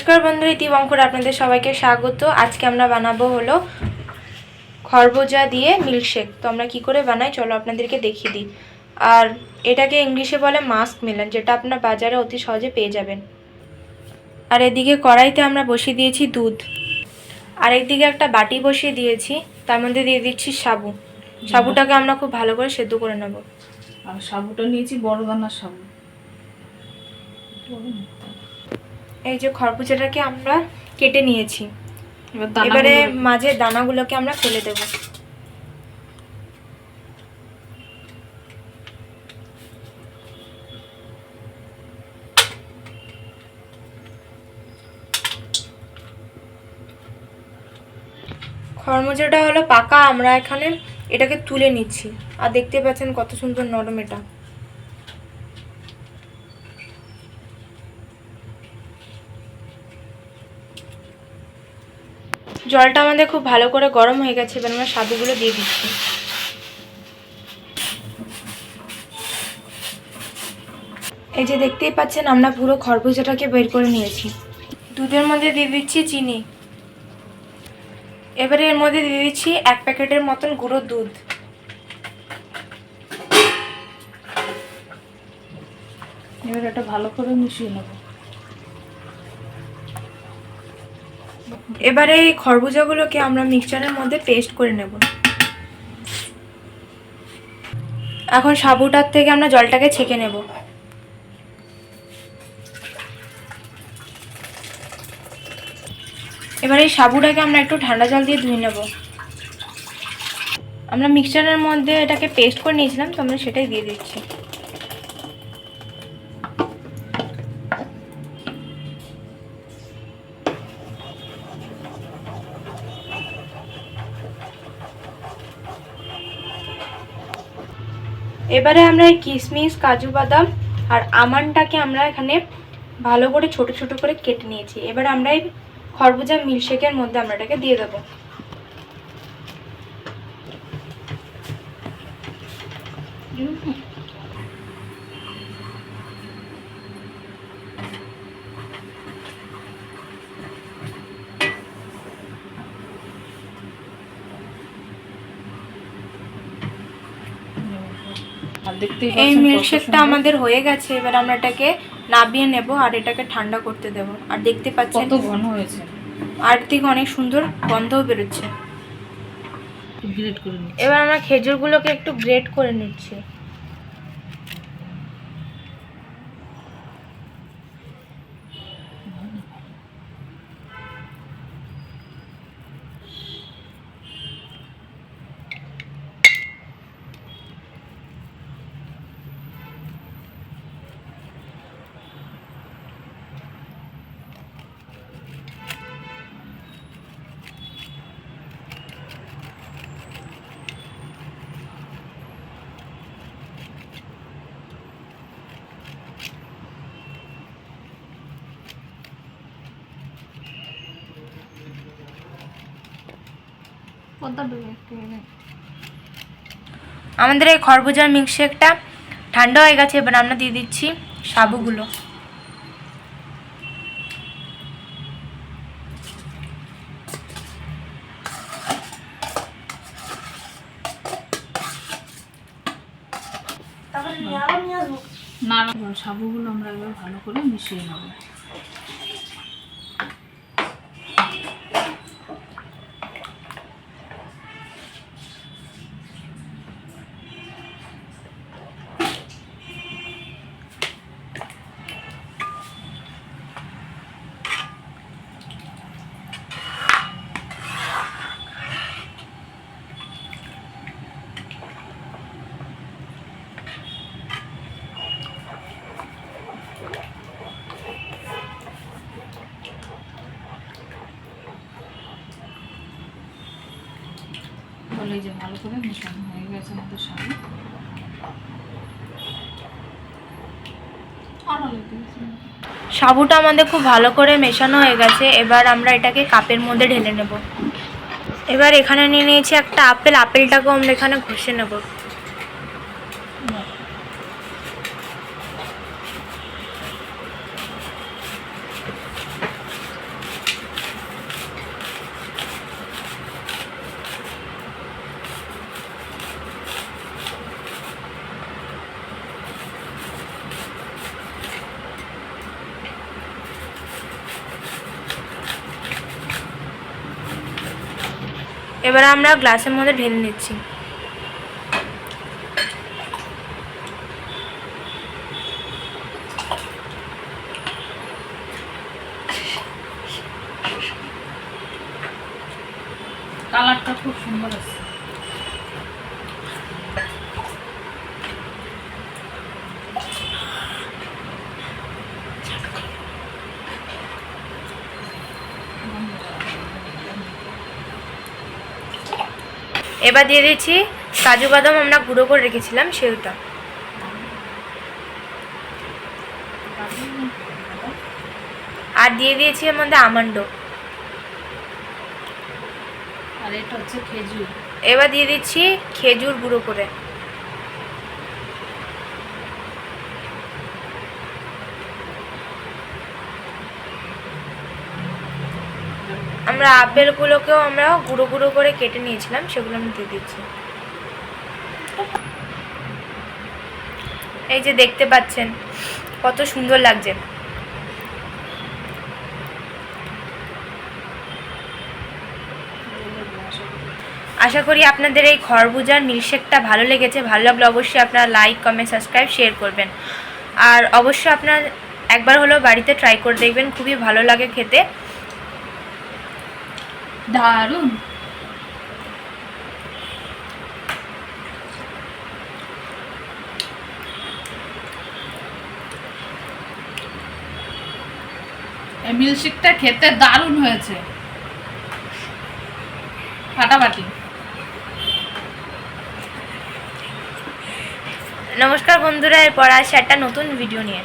নমস্কার বন্ধুরা, ইতিবঙ্কুর আপনাদের সবাইকে স্বাগত। আজকে আমরা বানাবো হলো খরবুজা দিয়ে মিল্কশেক। তো আমরা কি করে বানাই চলো আপনাদেরকে দেখিয়ে দিই। আর এটাকে ইংলিশে বলে মাস্ক মেলন, যেটা আপনার বাজারে অতি সহজে পেয়ে যাবেন। আর এদিকে কড়াইতে আমরা বসিয়ে দিয়েছি দুধ, আর একদিকে একটা বাটি বসিয়ে দিয়েছি, তার মধ্যে দিয়ে দিচ্ছি সাবু। সাবুটাকে আমরা খুব ভালো করে সেদ্ধ করে নেব। আর সাবুটা নিয়েছি বড় দানার সাবু। এই যে খরবুজাটাকে আমরা কেটে নিয়েছি, এবারে মাঝে দানাগুলোকে আমরা ফেলে দেব। খরমুজাটা হলো পাকা, আমরা এখানে এটাকে তুলে নিচ্ছি। আর দেখতে পাচ্ছেন কত সুন্দর নরম এটা। জলটা আমাদের খুব ভালো করে গরম হয়ে গেছে, এবার আমরা সাবুগুলো দিয়ে দিচ্ছি। এই যে দেখতেই পাচ্ছেন আমরা পুরো খরবুজাটাকে বের করে নিয়েছি। দুধের মধ্যে দিয়ে দিচ্ছি চিনি। এবারে এর মধ্যে দিয়ে দিচ্ছি 1 প্যাকেটের মতন গুঁড়ো দুধ। এবার এটা ভালো করে মিশিয়ে নেব। এবারে এই খরবুজাগুলোকে আমরা মিক্সচারের মধ্যে পেস্ট করে নেব। এখন সাবুটার থেকে আমরা জলটাকে ছেঁকে নেব। এবার এই সাবুটাকে আমরা একটু ঠান্ডা জল দিয়ে ধুয়ে নেব। আমরা মিক্সচারের মধ্যে এটাকে পেস্ট করে নিয়েছিলাম, তো আমরা সেটাই দিয়ে দিচ্ছি। এবারে আমরা এই কিশমিশ, কাজু বাদাম আর আমন্ডটাকে আমরা এখানে ভালো করে ছোট ছোট করে কেটে নিয়েছি। এবার আমরা এই খরবুজা মিল্কশেকের মধ্যে আমরা এটাকে দিয়ে দেবো। এই মিল্কশেকটা আমাদের হয়ে গেছে। এবার আমরা এটাকে নামিয়ে নেব আর এটাকে ঠান্ডা করতে দেব। আর দেখতে পাচ্ছেন কত ঘন হয়েছে, আর থেকে অনেক সুন্দর গন্ধও বেরোচ্ছে। গ্রেট করে নিচ্ছি। এবার আমরা খেজুরগুলোকে একটু গ্রেট করে নিচ্ছি। আমাদের এই খরবুজার মিল্কশেকটা ঠান্ডা হয়ে গেছে। এবার আমরা দিয়ে দিচ্ছি সাবুগুলো। না, সাবুগুলো আমরা এবার ভালো করে মিশিয়ে নেব। বলে যে ভালো করে মেশানো হয়ে গেছে আমাদের সাথে। সাবুটা আমাদের খুব ভালো করে মেশানো হয়ে গেছে। এবার আমরা এটাকে কাপের মধ্যে ঢেলে নেব। এবার এখানে নিয়ে নিয়েছি একটা আপেল। আপেলটাকেও আমরা এখানে ঘষে নেব। এবার আমরা গ্লাসের মধ্যে ঢেলে নিচ্ছি। কালারটা খুব সুন্দর আছে। এবার দিয়ে দিচ্ছি কাজু বাদাম আমরা গুঁড়ো করে রেখেছিলাম সেটা। আর দিয়ে দিয়েছি এর মধ্যে আমন্ডও। আর এটা হচ্ছে খেজুর। এবার দিয়ে দিচ্ছি খেজুর গুঁড়ো করে। আমরা আপেলগুলোকেও আমরা গুঁড়ো গুঁড়ো করে কেটে নিয়েছিলাম, সেগুলো আমি দিয়ে দিচ্ছি। এই যে দেখতে পাচ্ছেন কত সুন্দর লাগছে। আশা করি আপনাদের এই খরবুজার মিল্কশেকটা ভালো লেগেছে। ভালো লাগলে অবশ্যই আপনারা লাইক, কমেন্ট, সাবস্ক্রাইব, শেয়ার করবেন। আর অবশ্যই আপনার একবার হলেও বাড়িতে ট্রাই করে দেখবেন, খুবই ভালো লাগে খেতে। দারুণ। এই মিল্কশেকটা খেতে দারুণ হয়েছে, ফাটাফাটি। নমস্কার বন্ধুরা, এরপর আসছে একটা নতুন ভিডিও নিয়ে।